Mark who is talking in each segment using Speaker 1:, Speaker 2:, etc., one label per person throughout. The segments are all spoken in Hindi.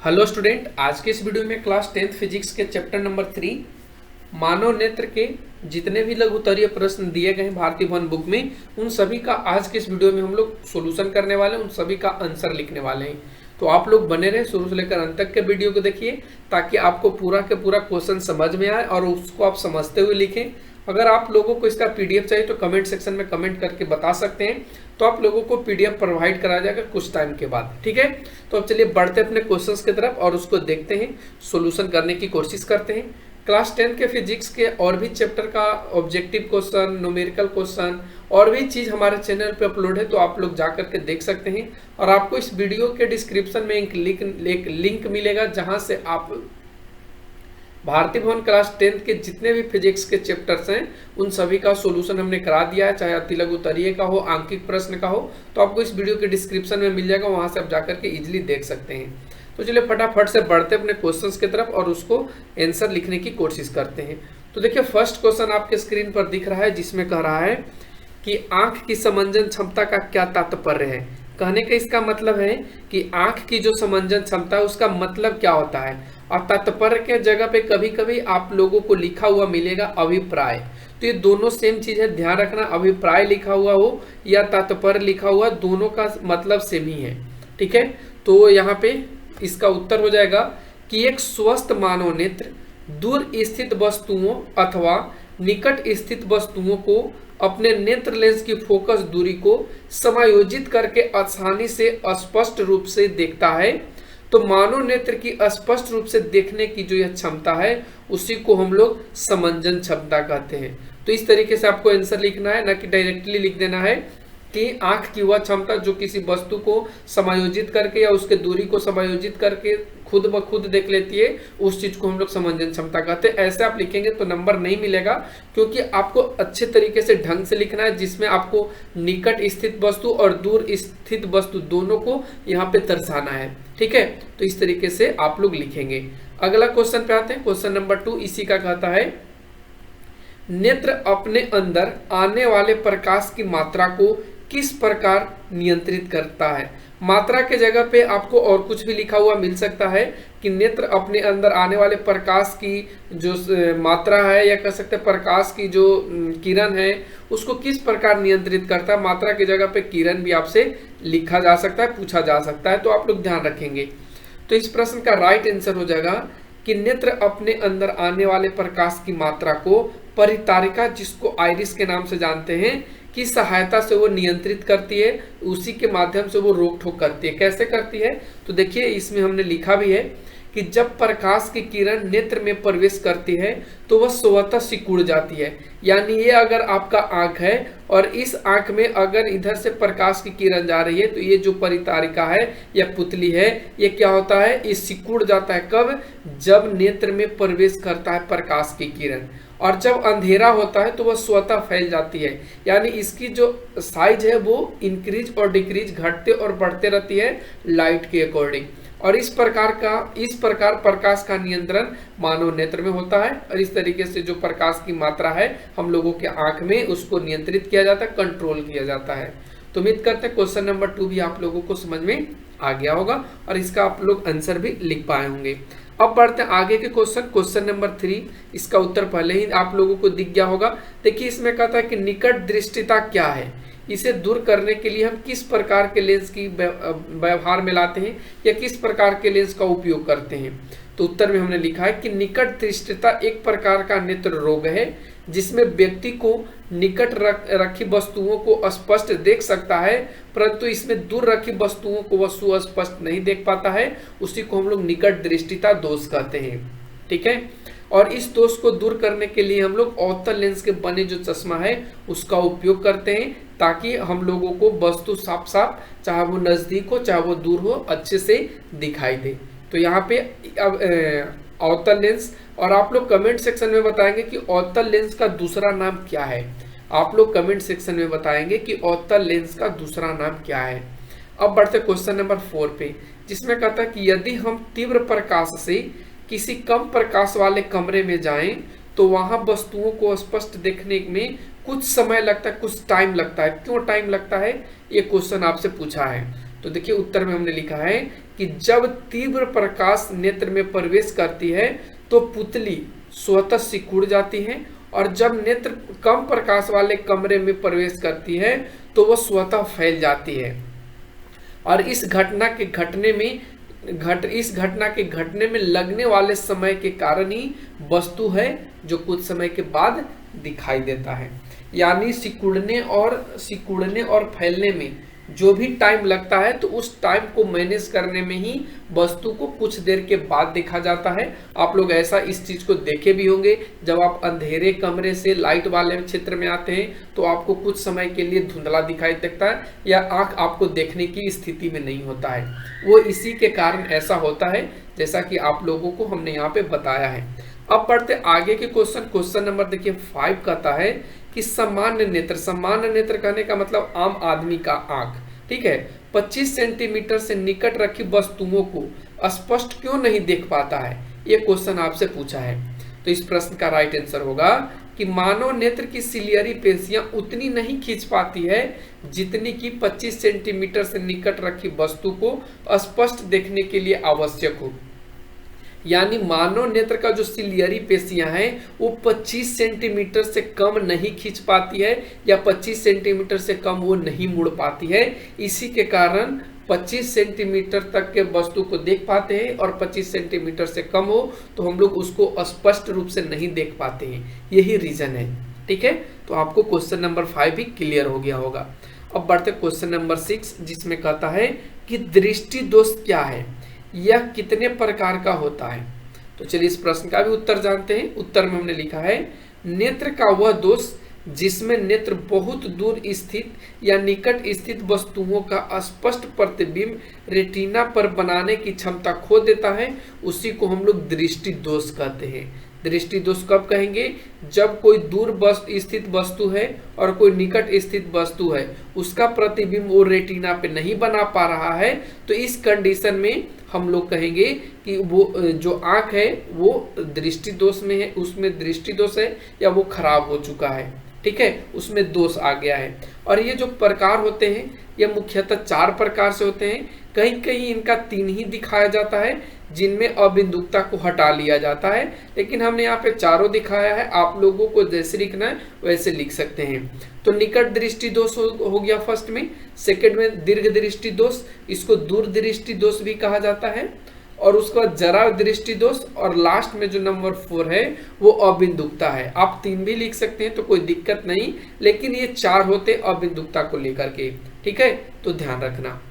Speaker 1: हेलो स्टूडेंट, आज के इस वीडियो में क्लास 10th फिजिक्स के चैप्टर नंबर 3 मानव नेत्र के जितने भी लघु उत्तरीय प्रश्न दिए गए हैं भारतीय भवन बुक में, उन सभी का आज के इस वीडियो में हम लोग सॉल्यूशन करने वाले हैं, उन सभी का आंसर लिखने वाले हैं। तो आप लोग बने रहे, शुरू से लेकर अंत तक के वीडियो को देखिए ताकि आपको पूरा के पूरा क्वेश्चन समझ में आए और उसको आप समझते हुए लिखें। अगर आप लोगों को इसका पीडीएफ चाहिए तो कमेंट सेक्शन में कमेंट करके बता सकते हैं, तो आप लोगों को पीडीएफ प्रोवाइड कराया जाएगा कुछ टाइम के बाद। ठीक है, तो अब चलिए बढ़ते अपने क्वेश्चंस की तरफ और उसको देखते हैं, सॉल्यूशन करने की कोशिश करते हैं। क्लास 10 के फिजिक्स के और भी चैप्टर का ऑब्जेक्टिव क्वेश्चन, न्यूमेरिकल क्वेश्चन और भी चीज़ हमारे चैनल पे अपलोड है, तो आप लोग जा करके देख सकते हैं। और आपको इस वीडियो के डिस्क्रिप्शन में एक लिंक मिलेगा जहाँ से आप भारतीय भवन क्लास 10 के जितने भी फिजिक्स के चैप्टर्स हैं उन सभी का सॉल्यूशन हमने करा दिया है, चाहे अति लघु उत्तरीय का हो, आंकिक प्रश्न का हो, तो आपको इस वीडियो के डिस्क्रिप्शन में मिल जाएगा, वहां से आप जाकर के इजीली देख सकते हैं। तो चलिए फटाफट से बढ़ते अपने क्वेश्चंस की तरफ और उसको आंसर लिखने की कोशिश करते हैं। तो देखिए फर्स्ट क्वेश्चन आपके स्क्रीन पर दिख रहा है, जिसमें कह रहा है कि आंख की समंजन क्षमता का क्या तात्पर्य है। कहने का इसका मतलब है कि आंख की जो समंजन क्षमता है उसका मतलब क्या होता है। और तात्पर्य के जगह पे कभी कभी आप लोगों को लिखा हुआ मिलेगा अभिप्राय, तो ये दोनों सेम चीज है, ध्यान रखना। अभिप्राय लिखा हुआ हो या तात्पर्य लिखा हुआ, दोनों का मतलब सेम ही है। ठीक है, तो यहाँ पे इसका उत्तर हो जाएगा कि एक स्वस्थ मानव नेत्र दूर स्थित वस्तुओं अथवा निकट स्थित वस्तुओं को अपने नेत्र लेंस की फोकस दूरी को समायोजित करके आसानी से स्पष्ट रूप से देखता है। तो मानव नेत्र की स्पष्ट रूप से देखने की जो यह क्षमता है उसी को हम लोग समंजन क्षमता कहते हैं। तो इस तरीके से आपको आंसर लिखना है, ना कि डायरेक्टली लिख देना है कि आंख की वह क्षमता जो किसी वस्तु को समायोजित करके या उसके दूरी को समायोजित करके खुद ब खुद देख लेती है, उस चीज को हम लोग समंजन क्षमता कहते हैं। ऐसे आप लिखेंगे तो नंबर नहीं मिलेगा, क्योंकि आपको अच्छे तरीके से ढंग से लिखना है, जिसमें आपको निकट स्थित वस्तु और दूर स्थित वस्तु दोनों को यहाँ पे दर्शाना है। ठीक है, तो इस तरीके से आप लोग लिखेंगे। अगला क्वेश्चन पे आते हैं, क्वेश्चन नंबर 2 इसी का कहता है नेत्र अपने अंदर आने वाले प्रकाश की मात्रा को किस प्रकार नियंत्रित करता है। मात्रा के जगह पे आपको और कुछ भी लिखा हुआ मिल सकता है कि नेत्र अपने अंदर आने वाले प्रकाश की जो मात्रा है, या कह सकते हैं प्रकाश की जो किरण है उसको किस प्रकार नियंत्रित करता है। मात्रा की जगह पे किरण भी आपसे लिखा जा सकता है, पूछा जा सकता है, तो आप लोग ध्यान रखेंगे। तो इस प्रश्न का राइट आंसर हो जाएगा कि नेत्र अपने अंदर आने वाले प्रकाश की मात्रा को परितारिका, जिसको आइरिस के नाम से जानते हैं, की सहायता से वो नियंत्रित करती है, उसी के माध्यम से वो रोक ठोक करती है। कैसे करती है, तो देखिए इसमें हमने लिखा भी है कि जब प्रकाश की किरण नेत्र में प्रवेश करती है तो वह स्वतः सिकुड़ जाती है। यानी ये अगर आपका आंख है और इस आंख में अगर इधर से प्रकाश की किरण जा रही है, तो ये जो परितारिका है या पुतली है, ये क्या होता है, ये सिकुड़ जाता है। कब, जब नेत्र में प्रवेश करता है प्रकाश की किरण, और जब अंधेरा होता है तो वह स्वतः फैल जाती है। यानी इसकी जो साइज है वो इंक्रीज और डिक्रीज, घटते और बढ़ते रहती है लाइट के अकॉर्डिंग। और इस प्रकार प्रकाश का नियंत्रण मानव नेत्र में होता है, और इस तरीके से जो प्रकाश की मात्रा है हम लोगों के आंख में उसको नियंत्रित किया जाता है, कंट्रोल किया जाता है। तो उम्मीद करते हैं क्वेश्चन नंबर 2 भी आप लोगों को समझ में आ गया होगा और इसका आप लोग आंसर भी लिख पाए होंगे। अब बढ़ते हैं आगे के क्वेश्चन, क्वेश्चन नंबर 3। इसका उत्तर पहले ही आप लोगों को दिख गया होगा। देखिए इसमें कहता है कि निकट दृष्टिता क्या है, इसे दूर करने के लिए हम किस प्रकार के लेंस की व्यवहार में लाते हैं या किस प्रकार के लेंस का उपयोग करते हैं। तो उत्तर में हमने लिखा है कि निकट दृष्टिता एक प्रकार का नेत्र रोग है जिसमें व्यक्ति को निकट रखी वस्तुओं को स्पष्ट देख सकता है, परंतु इसमें दूर रखी वस्तुओं को वह सुस्पष्ट नहीं देख पाता है। उसी को हम लोग निकट दृष्टिता दोष कहते हैं। ठीक है, और इस दोष को दूर करने के लिए हम लोग अवतल लेंस के बने जो चश्मा है उसका उपयोग करते हैं, ताकि हम लोगों को वस्तु साफ साफ, चाहे वो नजदीक हो चाहे वो दूर हो, अच्छे से दिखाई दे। तो यहाँ पे अब अवतल लेंस, और आप लोग कमेंट सेक्शन में बताएंगे कि अवतल लेंस का दूसरा नाम क्या है। आप लोग कमेंट सेक्शन में बताएंगे कि अवतल लेंस का दूसरा नाम क्या है। अब बढ़ते क्वेश्चन नंबर 4 पे, जिसमें कहता है कि यदि हम तीव्र प्रकाश से किसी कम प्रकाश वाले कमरे में जाएं तो वहां वस्तुओं को स्पष्ट देखने में कुछ समय लगता है, कुछ टाइम लगता है। क्यों टाइम लगता है, ये क्वेश्चन आपसे पूछा है। तो देखिए उत्तर में हमने लिखा है कि जब तीव्र प्रकाश नेत्र में प्रवेश करती है तो पुतली स्वतः सिकुड़ जाती है, और जब नेत्र कम प्रकाश वाले कमरे में प्रवेश करती है तो वह स्वतः फैल जाती है। और इस घटना के घटने में लगने वाले समय के कारण ही वस्तु है जो कुछ समय के बाद दिखाई देता है। यानी सिकुड़ने और फैलने में जो भी टाइम लगता है तो उस टाइम को मैनेज करने में ही वस्तु को कुछ देर के बाद देखा जाता है। आप लोग ऐसा इस चीज को देखे भी होंगे, जब आप अंधेरे कमरे से लाइट वाले क्षेत्र में आते हैं तो आपको कुछ समय के लिए धुंधला दिखाई देता है या आंख आपको देखने की स्थिति में नहीं होता है। वो इसी के कारण ऐसा होता है, जैसा कि आप लोगों को हमने यहाँ पे बताया है। अब पढ़ते आगे के क्वेश्चन नंबर देखिए 5 कहता है कि सामान्य नेत्र कहने का मतलब आम आदमी का आंख, ठीक है, 25 सेंटीमीटर से निकट रखी वस्तुओं को स्पष्ट क्यों नहीं देख पाता है, ये क्वेश्चन आपसे पूछा है। तो इस प्रश्न का राइट आंसर होगा कि मानव नेत्र की सिलियरी पेशियां उतनी नहीं खींच पाती है जितनी कि 25 सेंटीमीटर से निकट रखी वस्तु को स्पष्ट देखने के लिए आवश्यक हो। यानी मानव नेत्र का जो सिलियरी पेशियां हैं वो 25 सेंटीमीटर से कम नहीं खींच पाती है या 25 सेंटीमीटर से कम वो नहीं मुड़ पाती है। इसी के कारण 25 सेंटीमीटर तक के वस्तु को देख पाते हैं और 25 सेंटीमीटर से कम हो तो हम लोग उसको स्पष्ट रूप से नहीं देख पाते हैं, यही रीजन है। ठीक है, तो आपको क्वेश्चन नंबर 5 भी क्लियर हो गया होगा। अब बढ़ते क्वेश्चन नंबर 6 जिसमें कहता है कि दृष्टि दोष क्या है, यह कितने प्रकार का होता है। तो चलिए इस प्रश्न का भी उत्तर जानते हैं। उत्तर में हमने लिखा है नेत्र का वह दोष जिसमें नेत्र बहुत दूर स्थित या निकट स्थित वस्तुओं का स्पष्ट प्रतिबिंब रेटिना पर बनाने की क्षमता खो देता है, उसी को हम लोग दृष्टि दोष कहते हैं। दृष्टि दोष कब कहेंगे, जब कोई दूर स्थित वस्तु है और कोई निकट स्थित वस्तु है, उसका प्रतिबिंब वो रेटिना पे नहीं बना पा रहा है, तो इस कंडीशन में हम लोग कहेंगे कि वो जो आंख है वो दृष्टि दोष में है, उसमें दृष्टि दोष है या वो खराब हो चुका है। ठीक है, उसमें दोष आ गया है। और ये जो प्रकार होते हैं ये मुख्यतः 4 प्रकार से होते हैं। कहीं कहीं इनका 3 ही दिखाया जाता है जिनमें अबिंदुकता को हटा लिया जाता है, लेकिन हमने यहाँ पे 4 दिखाया है। आप लोगों को जैसे लिखना है वैसे लिख सकते हैं। तो निकट दृष्टि दोष हो गया फर्स्ट में। सेकंड में दीर्घ दृष्टि दोष, इसको दूर दृष्टि दोष भी कहा जाता है। और उसके बाद जरा दृष्टि दोष, और लास्ट में जो नंबर 4 है वो अबिंदुकता है। आप 3 भी लिख सकते हैं तो कोई दिक्कत नहीं, लेकिन ये 4 होते अबिंदुकता को लेकर के। ठीक है, तो ध्यान रखना।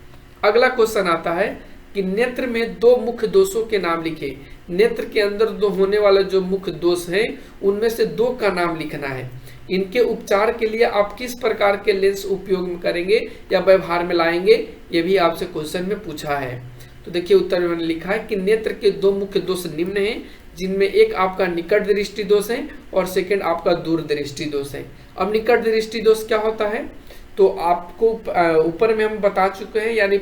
Speaker 1: अगला क्वेश्चन आता है कि नेत्र में 2 मुख्य दोषों के नाम लिखे। नेत्र के अंदर 2 होने वाले जो मुख्य दोष हैं उनमें से 2 का नाम लिखना है। इनके उपचार के लिए आप किस प्रकार के लेंस उपयोग में करेंगे या व्यवहार में लाएंगे, ये भी आपसे क्वेश्चन में पूछा है। तो देखिए उत्तर में मैंने लिखा है कि नेत्र के 2 मुख्य दोष निम्न हैं, जिनमें एक आपका निकट दृष्टि दोष है और सेकंड आपका दूर दृष्टि दोष है। अब निकट दृष्टि दोष क्या होता है, तो आपको ऊपर में हम बता चुके हैं, यानी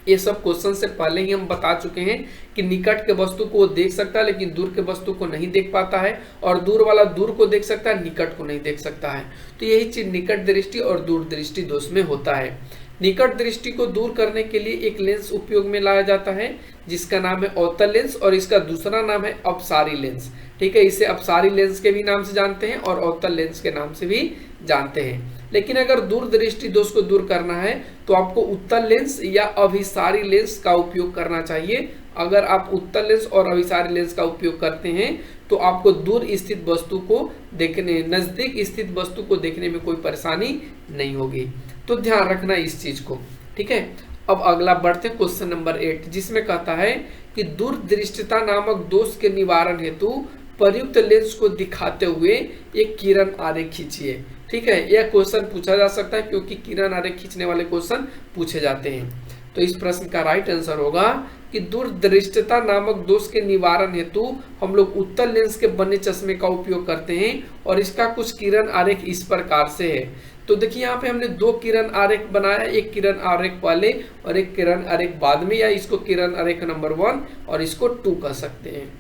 Speaker 1: ये सब क्वेश्चन से पहले ही हम बता चुके हैं कि निकट के वस्तु को वो देख सकता है लेकिन दूर के वस्तु को नहीं देख पाता है, और दूर वाला दूर को देख सकता है, निकट को नहीं देख सकता है। तो यही चीज निकट दृष्टि और दूर दृष्टि दोष में होता है। निकट दृष्टि को दूर करने के लिए एक लेंस उपयोग में लाया जाता है जिसका नाम है अवतल लेंस, और इसका दूसरा नाम है अपसारी लेंस। ठीक है, इसे अपसारी लेंस के भी नाम से जानते हैं और अवतल लेंस के नाम से भी जानते हैं। लेकिन अगर दूर दृष्टि दोष को दूर करना है तो आपको उत्तल लेंस या अभिसारी लेंस का उपयोग करना चाहिए। अगर आप उत्तल लेंस और अभिसारी लेंस का उपयोग करते हैं तो आपको दूर स्थित वस्तु को देखने, नजदीक स्थित वस्तु को देखने में कोई परेशानी नहीं होगी। तो ध्यान रखना इस चीज को। ठीक है, अब अगला बढ़ते क्वेश्चन नंबर 8 जिसमें कहता है कि दूरदृष्टिता नामक दोष के निवारण हेतु प्रयुक्त लेंस को दिखाते हुए एक किरण आरेख खींचिए। ठीक है, यह क्वेश्चन पूछा जा सकता है क्योंकि किरण आरेख खींचने वाले क्वेश्चन पूछे जाते हैं। तो इस प्रश्न का राइट आंसर होगा कि दूरदृष्टिता नामक दोष के निवारण हेतु हम लोग उत्तल लेंस के बने चश्मे का उपयोग करते हैं, और इसका कुछ किरण आरेख इस प्रकार से है। तो देखिए यहाँ पे हमने 2 किरण आरेख बनाया, एक किरण आरेख पहले और एक किरण आरेख बाद में, या इसको किरण आरेख नंबर 1 और इसको 2 कह सकते हैं।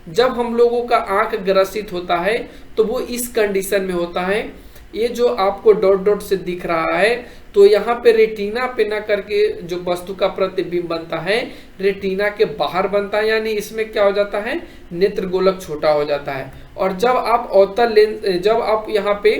Speaker 1: जब हम लोगों का आंख ग्रसित होता है तो वो इस कंडीशन में होता है। ये जो आपको डॉट डॉट से दिख रहा है तो यहाँ पे रेटिना पे ना करके जो वस्तु का प्रतिबिंब बनता है रेटिना के बाहर बनता है, यानी इसमें क्या हो जाता है, नेत्र गोलक छोटा हो जाता है। और जब आप अवतल लेंस, जब आप यहाँ पे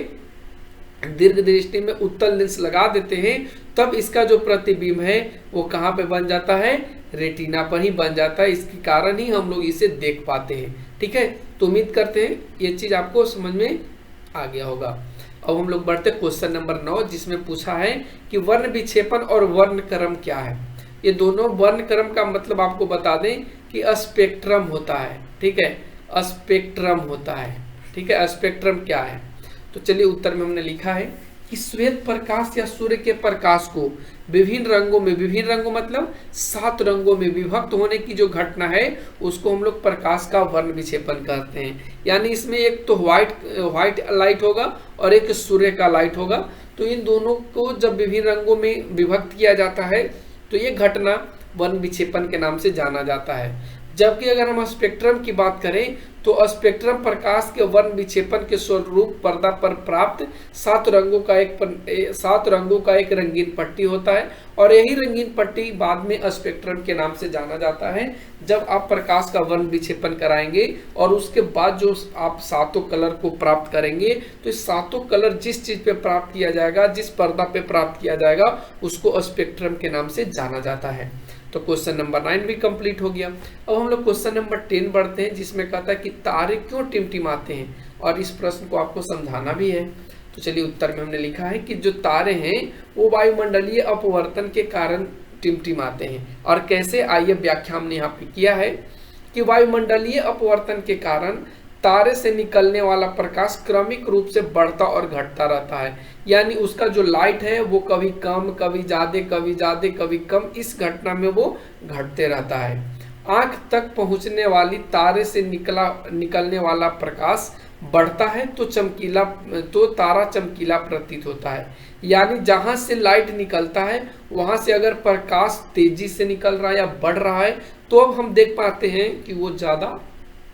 Speaker 1: दीर्घ दृष्टि में उत्तल लेंस लगा देते हैं तब इसका जो प्रतिबिंब है वो कहाँ पे बन जाता है, रेटिना पर ही बन जाता है। इसके कारण ही हम लोग इसे देख पाते हैं। ठीक है, तो उम्मीद करते हैं ये चीज आपको समझ में आ गया होगा। अब हम लोग बढ़ते क्वेश्चन नंबर 9, जिसमें पूछा है कि वर्ण विक्षेपण और वर्ण क्रम क्या है। ये दोनों वर्ण क्रम का मतलब आपको बता दें कि स्पेक्ट्रम होता है। ठीक है, स्पेक्ट्रम होता है। ठीक है, स्पेक्ट्रम क्या है, तो चलिए उत्तर में हमने लिखा है कि श्वेत प्रकाश या सूर्य के प्रकाश को विभिन्न रंगों में, विभिन्न रंगों मतलब 7 रंगों में विभक्त होने की जो घटना है उसको हम लोग प्रकाश का वर्ण विक्षेपण कहते हैं। यानी इसमें एक तो व्हाइट लाइट होगा और एक सूर्य का लाइट होगा। तो इन दोनों को जब विभिन्न रंगों में विभक्त किया जाता है तो ये घटना वर्ण विक्षेपण के नाम से जाना जाता है। जबकि अगर हम स्पेक्ट्रम की बात करें तो स्पेक्ट्रम प्रकाश के वर्ण विक्षेपण के स्वरूप पर्दा पर प्राप्त 7 रंगों का एक रंगीन पट्टी होता है और यही रंगीन पट्टी बाद में स्पेक्ट्रम के नाम से जाना जाता है। जब आप प्रकाश का वर्ण विक्षेपण कराएंगे और उसके बाद जो आप 7 कलर को प्राप्त करेंगे तो इस 7 कलर जिस चीज पे प्राप्त किया जाएगा, जिस पर्दा पे प्राप्त किया जाएगा उसको स्पेक्ट्रम के नाम से जाना जाता है। तो क्वेश्चन नंबर 9 भी कंप्लीट हो गया। अब हम लोग क्वेश्चन नंबर 10 बढ़ते हैं, जिसमें कहता है कि तारे क्यों टिमटिमाते हैं, और इस प्रश्न को आपको समझाना भी है। तो चलिए उत्तर में हमने लिखा है कि जो तारे हैं वो वायुमंडलीय अपवर्तन के कारण टिमटिमाते हैं। और कैसे, आइए व्याख्या हमने यहाँ पे किया है कि वायुमंडलीय अपवर्तन के कारण तारे से निकलने वाला प्रकाश क्रमिक रूप से बढ़ता और घटता रहता है। यानी उसका जो लाइट है वो कभी कम, कभी ज्यादा, कभी ज्यादा, कभी कम, इस घटना में वो घटते रहता है। आंख तक पहुंचने वाली तारे से निकलने वाला प्रकाश बढ़ता है तो तारा चमकीला प्रतीत होता है। यानी जहां से लाइट निकलता है वहां से अगर प्रकाश तेजी से निकल रहा है या बढ़ रहा है तो अब हम देख पाते हैं कि वो ज्यादा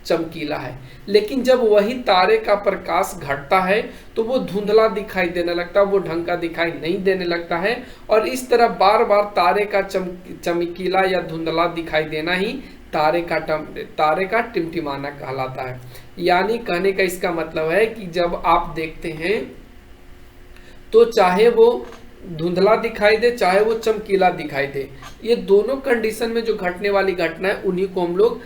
Speaker 1: चमकीला है। लेकिन जब वही तारे का प्रकाश घटता है तो वो धुंधला दिखाई देने लगता है, वो ढंग का दिखाई नहीं देने लगता है। और इस तरह बार बार तारे का चमकीला या धुंधला दिखाई देना ही तारे का टिमटिमाना कहलाता है। यानी कहने का इसका मतलब है कि जब आप देखते हैं तो चाहे वो धुंधला दिखाई दे चाहे वो चमकीला दिखाई दे, ये दोनों कंडीशन में जो घटने वाली घटना है उन्हीं को हम लोग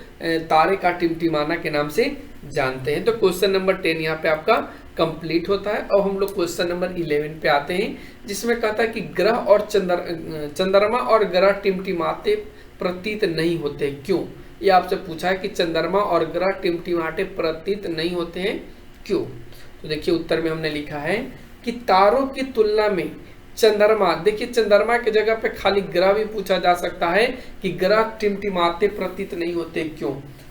Speaker 1: तारे का टिमटिमाना के नाम से जानते हैं। तो क्वेश्चन नंबर 10 यहाँ पे आपका कंप्लीट होता है। अब हम लोग क्वेश्चन नंबर 11 पे आते हैं, जिसमें कहता है कि ग्रह और चंद्रमा और ग्रह टिमटिमाते प्रतीत नहीं होते क्यों। ये आपसे पूछा है कि चंद्रमा और ग्रह टिमटिमाते प्रतीत नहीं होते हैं क्यों। तो देखिए उत्तर में हमने लिखा है कि तारों की तुलना में चंद्रमा, देखिए चंद्रमा की जगह पे खाली ग्रह भी पूछा जा सकता है कि ग्रह टिमटिमाते प्रतीत नहीं होते क्यों।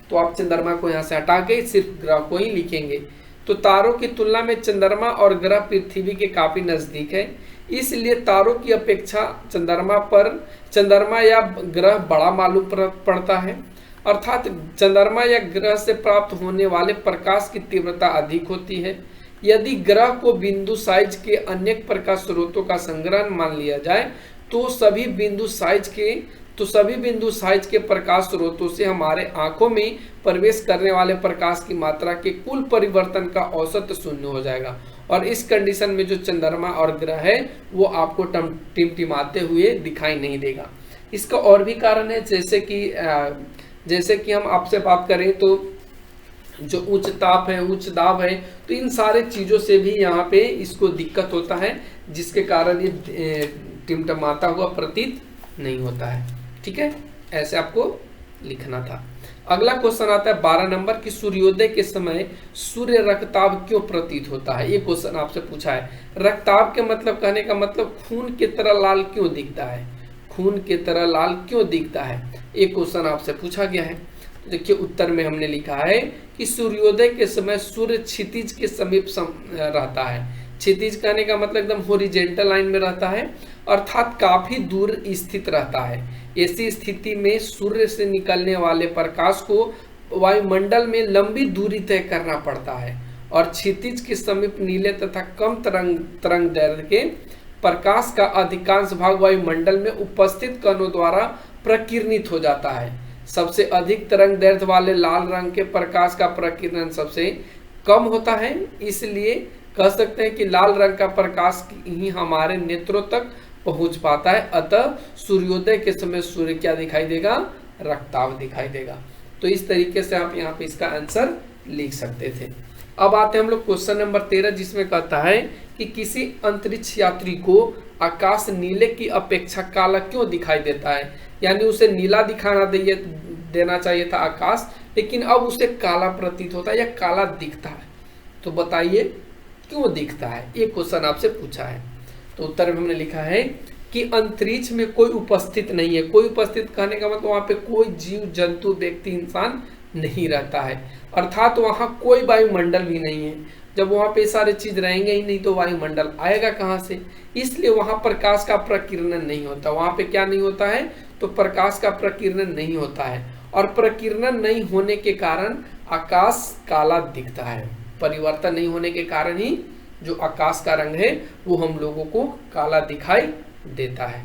Speaker 1: तो आप चंद्रमा को यहाँ से हटा के सिर्फ ग्रह को ही लिखेंगे। तो तारों की तुलना में चंद्रमा और ग्रह पृथ्वी के काफी नजदीक है, इसलिए तारों की अपेक्षा चंद्रमा या ग्रह बड़ा मालूम पड़ता है। अर्थात चंद्रमा या ग्रह से प्राप्त होने वाले प्रकाश की तीव्रता अधिक होती है। यदि ग्रह को बिंदु साइज के अनेक प्रकाश स्रोतों का संग्रह मान लिया जाए तो सभी बिंदु साइज के प्रकाश स्रोतों से हमारे आंखों में प्रवेश करने वाले प्रकाश की मात्रा के कुल परिवर्तन का औसत शून्य हो जाएगा। और इस कंडीशन में जो चंद्रमा और ग्रह है वो आपको टिमटिमाते हुए दिखाई नहीं देगा। इसका और भी कारण है, जैसे कि हम आपसे बात करें तो जो उच्च ताप है, उच्च दाब है, तो इन सारे चीजों से भी यहाँ पे इसको दिक्कत होता है, जिसके कारण ये टिमटिमाता हुआ प्रतीत नहीं होता है। ठीक है, ऐसे आपको लिखना था। अगला क्वेश्चन आता है 12 नंबर की सूर्योदय के समय सूर्य रक्तताप क्यों प्रतीत होता है। ये क्वेश्चन आपसे पूछा है। रक्तताप के मतलब, कहने का मतलब खून की तरह लाल क्यों दिखता है, खून की तरह लाल क्यों दिखता है, एक क्वेश्चन आपसे पूछा गया है। देखिए उत्तर में हमने लिखा है कि सूर्योदय के समय सूर्य क्षितिज के समीप रहता है। क्षितिज कहने का मतलब एकदम हॉरिजॉन्टल लाइन में रहता है, अर्थात काफी दूर स्थित रहता है। ऐसी स्थिति में सूर्य से निकलने वाले प्रकाश को वायुमंडल में लंबी दूरी तय करना पड़ता है और क्षितिज के समीप नीले तथा कम तरंग दैर्ध्य के प्रकाश का अधिकांश भाग वायुमंडल में उपस्थित कणों द्वारा प्रकीर्णित हो जाता है। सबसे अधिक तरंग दैर्ध्य वाले लाल रंग के प्रकाश का प्रकीर्णन सबसे कम होता है, इसलिए कह सकते हैं कि लाल रंग का प्रकाश ही हमारे नेत्रों तक पहुंच पाता है। अतः सूर्योदय के समय सूर्य क्या दिखाई देगा? रक्ताभ दिखाई देगा। तो इस तरीके से आप यहाँ पे इसका आंसर लिख सकते थे। अब आते हैं हम लोग क्वेश्चन नंबर 13, जिसमें कहता है कि किसी अंतरिक्ष यात्री को आकाश नीले की अपेक्षा काला क्यों दिखाई देता है। यानी उसे नीला देना चाहिए था आकाश, लेकिन अब उसे काला प्रतीत होता है या काला दिखता है। तो बताइए क्यों दिखता है, ये क्वेश्चन आपसे पूछा है। तो उत्तर में हमने लिखा है कि अंतरिक्ष में कोई उपस्थित नहीं है। कोई उपस्थित कहने का मतलब वहां पे कोई जीव जंतु व्यक्ति इंसान नहीं रहता है, अर्थात वहां कोई वायुमंडल भी नहीं है। जब वहां पे सारे चीज रहेंगे ही नहीं तो वायुमंडल आएगा कहाँ से? इसलिए वहां प्रकाश का प्रकीर्णन नहीं होता। वहां पे क्या नहीं होता है? तो प्रकाश का प्रकीर्णन नहीं होता है, और प्रकीर्णन नहीं होने के कारण आकाश काला दिखता है। परिवर्तन नहीं होने के कारण ही जो आकाश का रंग है वो हम लोगों को काला दिखाई देता है।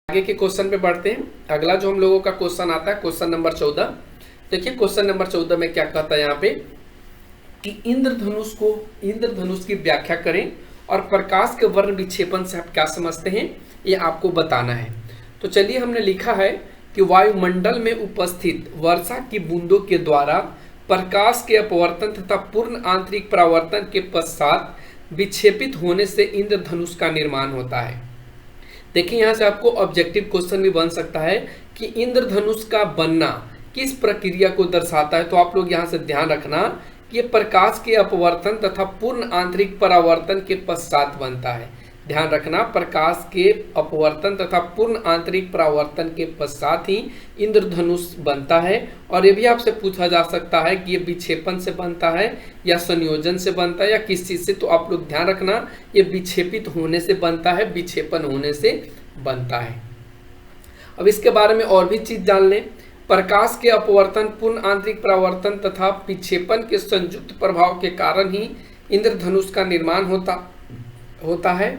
Speaker 1: आगे के क्वेश्चन पे बढ़ते हैं। अगला जो हम लोगों का क्वेश्चन आता है क्वेश्चन नंबर 14। देखिए क्वेश्चन नंबर 14 में क्या कहता है यहाँ पे कि इंद्रधनुष की व्याख्या करें और प्रकाश के वर्ण विक्षेपण से आप क्या समझते हैं ये आपको बताना है। तो चलिए, हमने लिखा है कि वायुमंडल में उपस्थित वर्षा की बूंदों के द्वारा प्रकाश के अपवर्तन तथा पूर्ण आंतरिक परावर्तन के पश्चात विक्षेपित होने से इंद्रधनुष का निर्माण होता है। देखिए यहाँ से आपको ऑब्जेक्टिव क्वेश्चन भी बन सकता है कि इंद्रधनुष का बनना किस प्रक्रिया को दर्शाता है। तो आप लोग यहाँ से ध्यान रखना कि ये प्रकाश के अपवर्तन तथा पूर्ण आंतरिक परावर्तन के पश्चात बनता है। ध्यान रखना, प्रकाश के अपवर्तन तथा पूर्ण आंतरिक परावर्तन के पश्चात ही इंद्रधनुष बनता है। और ये भी आपसे पूछा जा सकता है कि ये विक्षेपण से बनता है या संयोजन से बनता है या किस चीज से। तो आप लोग ध्यान रखना, ये विक्षेपित होने से बनता है, विक्षेपण होने से बनता है। अब इसके बारे में और भी चीज जान लें। प्रकाश के अपवर्तन, पूर्ण आंतरिक परावर्तन तथा विक्षेपण के संयुक्त प्रभाव के कारण ही इंद्रधनुष का निर्माण होता है।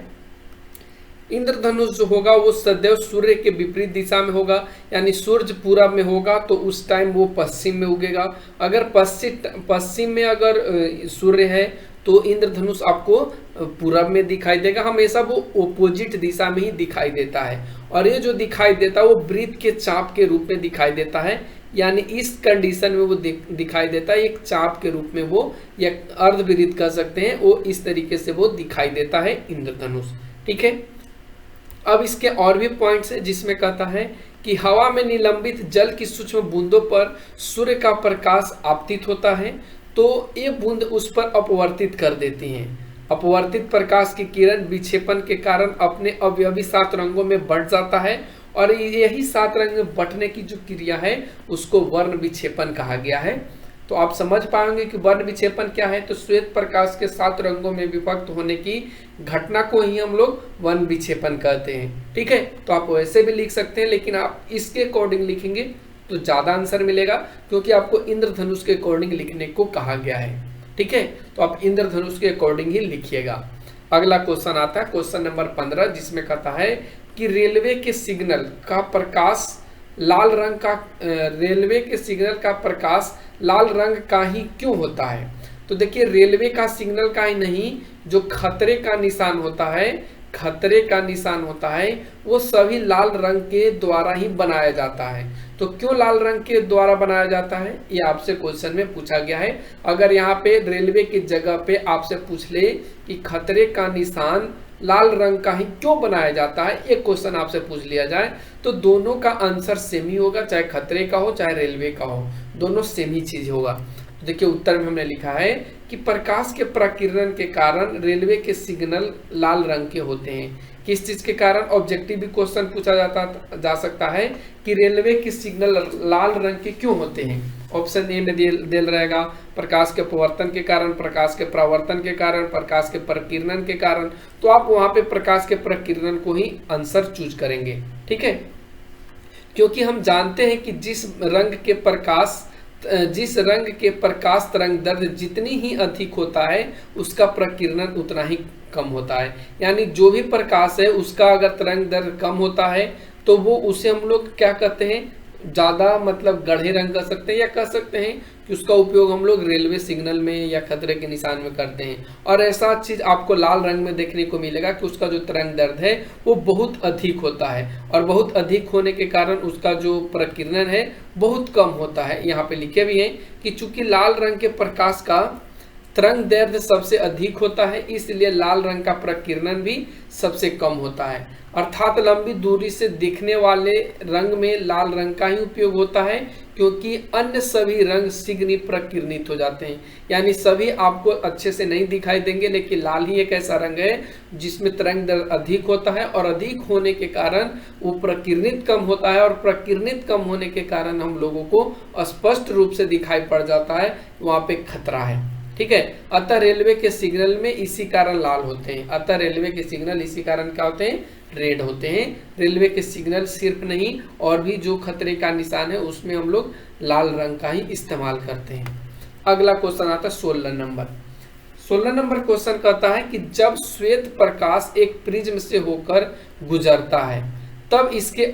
Speaker 1: इंद्रधनुष जो होगा वो सदैव सूर्य के विपरीत दिशा में होगा, यानी सूर्य पूरब में होगा तो उस टाइम वो पश्चिम में उगेगा। अगर पश्चिम में अगर सूर्य है तो इंद्रधनुष आपको पूरब में दिखाई देगा। हमेशा वो ओपोजिट दिशा में ही दिखाई देता है, और ये जो दिखाई देता है वो वृत्त के चाप के रूप में दिखाई देता है। यानी इस कंडीशन में वो दिखाई देता है एक चाप के रूप में, वो या अर्धवृत्त कह सकते हैं, वो इस तरीके से वो दिखाई देता है इंद्रधनुष। ठीक है, अब इसके और भी पॉइंट्स है जिसमें कहता है कि हवा में निलंबित जल की सूक्ष्म बूंदों पर सूर्य का प्रकाश आपतित होता है तो ये बूंद उस पर अपवर्तित कर देती हैं। अपवर्तित प्रकाश की किरण विक्षेपण के कारण अपने अवयवी 7 रंगों में बंट जाता है, और यही 7 रंग में बंटने की जो क्रिया है उसको वर्ण विक्षेपण कहा गया है। तो आप समझ पाएंगे कि वर्ण विक्षेपण क्या है। तो श्वेत प्रकाश के 7 रंगों में विभक्त होने की घटना को ही हम लोग वर्ण विक्षेपण कहते हैं। ठीक है, तो आप वैसे भी लिख सकते हैं, लेकिन आप इसके अकॉर्डिंग लिखेंगे तो ज्यादा आंसर मिलेगा, क्योंकि आपको इंद्रधनुष के अकॉर्डिंग लिखने को कहा गया है। ठीक है, तो आप इंद्रधनुष के अकॉर्डिंग ही लिखिएगा। अगला क्वेश्चन आता है क्वेश्चन नंबर 15, जिसमें कहता है कि रेलवे के सिग्नल का प्रकाश लाल रंग का ही क्यों होता है। तो देखिए, रेलवे का सिग्नल का ही नहीं, जो खतरे का निशान होता है वो सभी लाल रंग के द्वारा ही बनाया जाता है। तो क्यों लाल रंग के द्वारा बनाया जाता है ये आपसे क्वेश्चन में पूछा गया है। अगर यहाँ पे रेलवे की जगह पे आपसे पूछ ले कि खतरे का निशान लाल रंग का ही क्यों बनाया जाता है, एक क्वेश्चन आपसे पूछ लिया जाए, तो दोनों का आंसर सेम ही होगा, चाहे खतरे का हो चाहे रेलवे का हो, दोनों सेम ही चीज होगा। देखिए उत्तर में हमने लिखा है कि प्रकाश के प्रकीर्णन के कारण रेलवे के सिग्नल लाल रंग के होते हैं। किस चीज के कारण? ऑब्जेक्टिव भी क्वेश्चन पूछा जा सकता है कि रेलवे के सिग्नल लाल रंग के क्यों होते हैं। ऑप्शन ए में दिल रहेगा प्रकाश के अपवर्तन के कारण, प्रकाश के परावर्तन के कारण, प्रकाश के प्रकीर्णन के कारण। तो आप वहां पे प्रकाश के प्रकीर्णन को ही आंसर चूज करेंगे। ठीक है, क्योंकि हम जानते हैं कि जिस रंग के प्रकाश जिस रंग के प्रकाश तरंग दैर्ध्य जितनी ही अधिक होता है उसका प्रकीर्णन उतना ही कम होता है। यानी जो भी प्रकाश है उसका अगर तरंग दैर्ध्य कम होता है तो वो उसे हम लोग क्या कहते हैं, ज़्यादा मतलब गाढ़े रंग कर सकते हैं, या कह सकते हैं कि उसका उपयोग हम लोग रेलवे सिग्नल में या खतरे के निशान में करते हैं। और ऐसा चीज़ आपको लाल रंग में देखने को मिलेगा कि उसका जो तरंग दैर्ध्य है वो बहुत अधिक होता है, और बहुत अधिक होने के कारण उसका जो प्रकीर्णन है बहुत कम होता है। यहाँ पे लिखे भी हैं कि चूंकि लाल रंग के प्रकाश का तरंग दैर्ध्य सबसे अधिक होता है इसलिए लाल रंग का प्रकीर्णन भी सबसे कम होता है। अर्थात लंबी दूरी से दिखने वाले रंग में लाल रंग का ही उपयोग होता है, क्योंकि अन्य सभी रंग शीघ्र ही प्रकीर्णित हो जाते हैं। यानी सभी आपको अच्छे से नहीं दिखाई देंगे, लेकिन लाल ही एक ऐसा रंग है जिसमें तरंग दैर्ध्य अधिक होता है, और अधिक होने के कारण वो प्रकीर्णित कम होता है, और प्रकीर्णित कम होने के कारण हम लोगों को स्पष्ट रूप से दिखाई पड़ जाता है वहाँ पे खतरा है। ठीक है, अतः रेलवे के सिग्नल में इसी कारण लाल होते हैं। अतः रेलवे के सिग्नल इसी कारण क्या होते हैं, रेड होते हैं। रेलवे के सिग्नल सिर्फ नहीं और भी जो खतरे का निशान है उसमें हम लोग लाल रंग का ही इस्तेमाल करते हैं। अगला क्वेश्चन आता है 16 नंबर। 16 नंबर क्वेश्चन कहता है कि जब श्वेत प्रकाश एक प्रिज्म से होकर गुजरता है तब इसके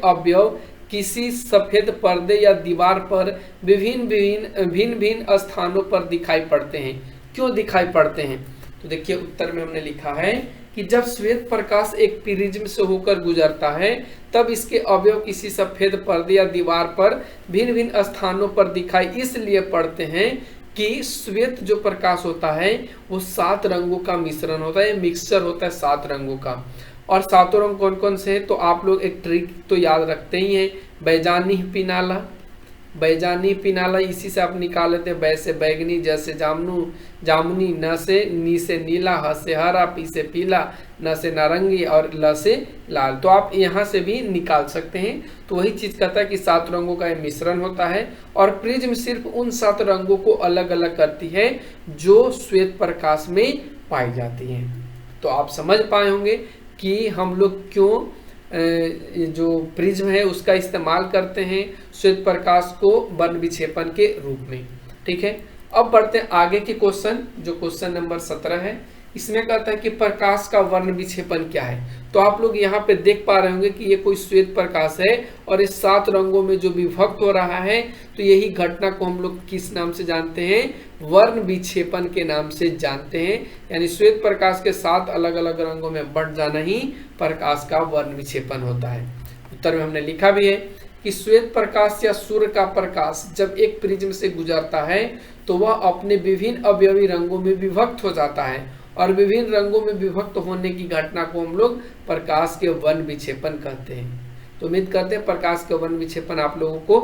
Speaker 1: अवयव किसी सफेद पर्दे या दीवार पर भिन्न स्थानों पर दिखाई पड़ते हैं। क्यों दिखाई पड़ते हैं? तो देखिए उत्तर में हमने लिखा है कि जब श्वेत प्रकाश एक प्रिज्म से होकर गुजरता है तब इसके अवयव किसी सफेद पर्दे या दीवार पर भिन्न स्थानों पर दिखाई इसलिए पड़ते हैं कि श्वेत जो प्रकाश होता है वो 7 रंगों का मिश्रण होता है, मिक्सचर होता है 7 रंगों का। और 7 रंग कौन कौन से हैं? तो आप लोग एक ट्रिक तो याद रखते ही हैं, बैजानी पिनाला, इसी से आप निकाल लेते हैं। बै से बैगनी, जैसे जामुनी, न से नी से नीला, ह से हरा, पी से पीला, न से नारंगी और ल से लाल। तो आप यहाँ से भी निकाल सकते हैं। तो वही चीज़ कहता है कि 7 रंगों का मिश्रण होता है, और प्रिज्म सिर्फ उन 7 रंगों को अलग अलग करती है जो श्वेत प्रकाश में पाई जाती हैं। तो आप समझ पाए होंगे कि हम लोग क्यों जो प्रिज्म है उसका इस्तेमाल करते हैं श्वेत प्रकाश को वर्ण विक्षेपण के रूप में। ठीक है, अब बढ़ते हैं आगे के क्वेश्चन, जो क्वेश्चन नंबर 17 है। इसमें कहता है कि प्रकाश का वर्ण विक्षेपण क्या है। तो आप लोग यहाँ पे देख पा रहे होंगे कि ये कोई श्वेत प्रकाश है और इस 7 रंगों में जो विभक्त हो रहा है, तो यही घटना को हम लोग किस नाम से जानते हैं? वर्ण विक्षेपण के नाम से जानते हैं। यानी श्वेत प्रकाश के 7 अलग अलग रंगों में बढ़ जाना ही प्रकाश का वर्ण विक्षेपण होता है। उत्तर में हमने लिखा भी है कि श्वेत प्रकाश या सूर्य का प्रकाश जब एक प्रिज्म से गुजरता है तो वह अपने विभिन्न अवयवी रंगों में विभक्त हो जाता है, और विभिन्न रंगों में विभक्त होने की घटना को हम लोग प्रकाश के वर्ण विक्षेपण कहते हैं। तो उम्मीद करते हैं प्रकाश के वर्ण विक्षेपण आप लोगों को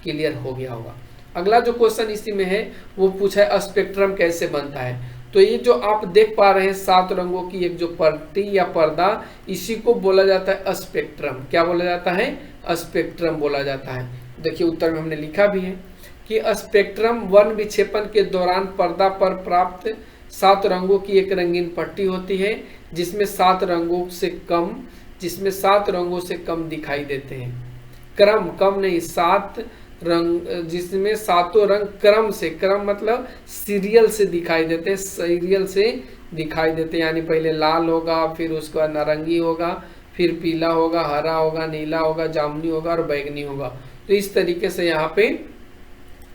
Speaker 1: क्लियर हो गया होगा। अगला जो क्वेश्चन इसी में है वो पूछा है स्पेक्ट्रम कैसे बनता है। तो ये जो आप देख पा रहे हैं 7 रंगों की एक जो पट्टी या पर्दा, इसी को बोला जाता है स्पेक्ट्रम। क्या बोला जाता है? स्पेक्ट्रम बोला जाता है। देखिए उत्तर में हमने लिखा भी है कि स्पेक्ट्रम वर्ण विक्षेपण के दौरान पर्दा पर प्राप्त 7 रंगों की एक रंगीन पट्टी होती है जिसमें 7 रंगों से कम दिखाई देते हैं। कम नहीं, 7 रंग, जिसमें 7 रंग क्रम मतलब सीरियल से दिखाई देते हैं। यानी पहले लाल होगा, फिर उसके बाद नारंगी होगा, फिर पीला होगा, हरा होगा, नीला होगा, जामुनी होगा और बैगनी होगा। तो इस तरीके से यहाँ पे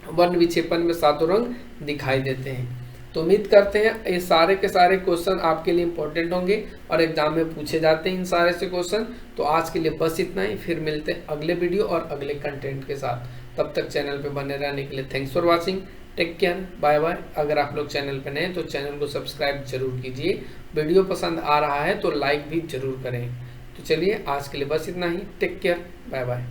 Speaker 1: वर्ण विक्षेपण में 7 रंग दिखाई देते हैं। तो उम्मीद करते हैं ये सारे के सारे क्वेश्चन आपके लिए इंपॉर्टेंट होंगे और एग्जाम में पूछे जाते हैं इन सारे से क्वेश्चन। तो आज के लिए बस इतना ही, फिर मिलते हैं अगले वीडियो और अगले कंटेंट के साथ। तब तक चैनल पे बने रहने के लिए thanks for watching, take care, bye bye. अगर आप लोग चैनल पे नए हैं तो चैनल को सब्सक्राइब जरूर कीजिए। वीडियो पसंद आ रहा है तो लाइक भी जरूर करें। तो चलिए आज के लिए बस इतना ही, टेक केयर, बाय बाय।